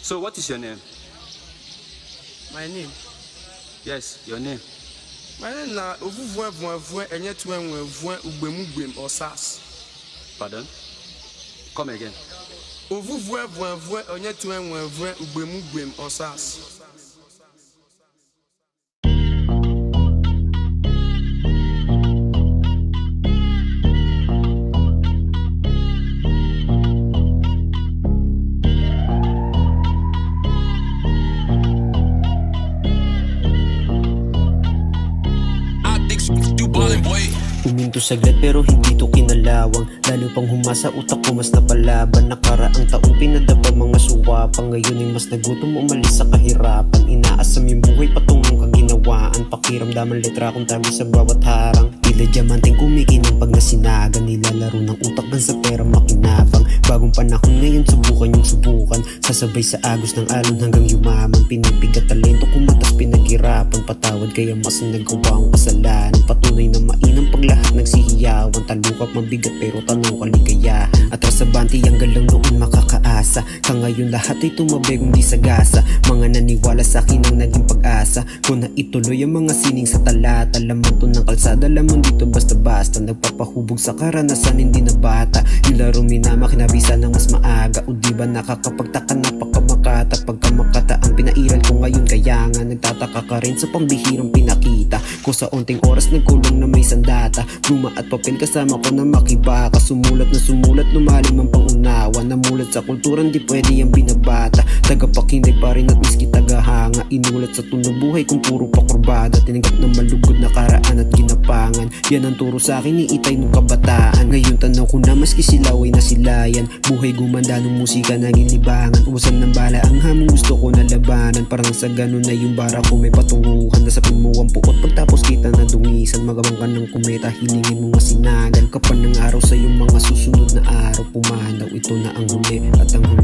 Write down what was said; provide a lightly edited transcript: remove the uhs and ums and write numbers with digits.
So what is your name? My name? Yes, your name. My name na Ovuvwe enye tuenwe ugbemugem osas. Pardon? Come again. Ovuvwe enye tuenwe ugbemugem osas. Huminto saglit pero hindi to kinalawang. Lalo pang humasa utak ko mas napalaban. Nakaraang taong pinadapa mga suwapang. Ngayon ay mas nagutom umalis sa kahirapan. Inaasam yung buhay patungong kaginawaan. Pakiramdaman letra kung tabi sa bawat harang. Tila diamanteng kumikinang pag nasinagan. Nilalaro ng utak gan sa pera makinabang. Bagong panahon ngayon subukan yung subukan. Sasabay sa agos ng alon hanggang yumaman. Pinipigat talento kumatas pinaghirapan. Patawad kaya mas nagawa ang kasalanan. Patunay na mainam pag lahat nagsihiyawan. Talukap mabigat pero tanong kaligayahan. Atras sa banti ang galang noon makakaasa. Ka ngayon lahat ay tumabay kung di sagasa. Mga naniwala sa akin ang naging pag-asa. Kung naituloy ang mga sining sa talata. Laman to ng kalsada, laman dito basta-basta. Nagpapahubog sa karanasan hindi na bata. Yung laro minama kinabisa ng mas maaga. O diba nakakapagtaka napakamakata. Pagkamakataan pinairal ko ngayon kaya nga nagtataka ka rin sa pambihirang pinakita ko sa onting oras nagkulong na may sandata. Pluma at papel kasama ko na makibaka. Sumulat na sumulat lumalim ang pangunawa. Namulat sa kultura di pwede ang binabata. Tagapakinday pa rin at miski tagahanga. Inulat sa tunog buhay kung puro pakurbada. Tinanggap na malugod na karaan at ginapangan. Yan ang turo sa akin ni Itay nung kabataan. Ngayon tanaw ko na maski silaw ay nasilayan. Buhay gumanda nung musika naging libangan. Uwasan ng bala ang hamong gusto ko na labanan. Parang sa ganun na yung bara ko may patunguhan. Nasapin mo ang puot pagtapos kita na dungisan. Magabang ka ng kumeta hilingin mo masinagan. Kapal ng araw sa iyong mga susunod na araw. Pumahan daw ito na ang huli at ang huli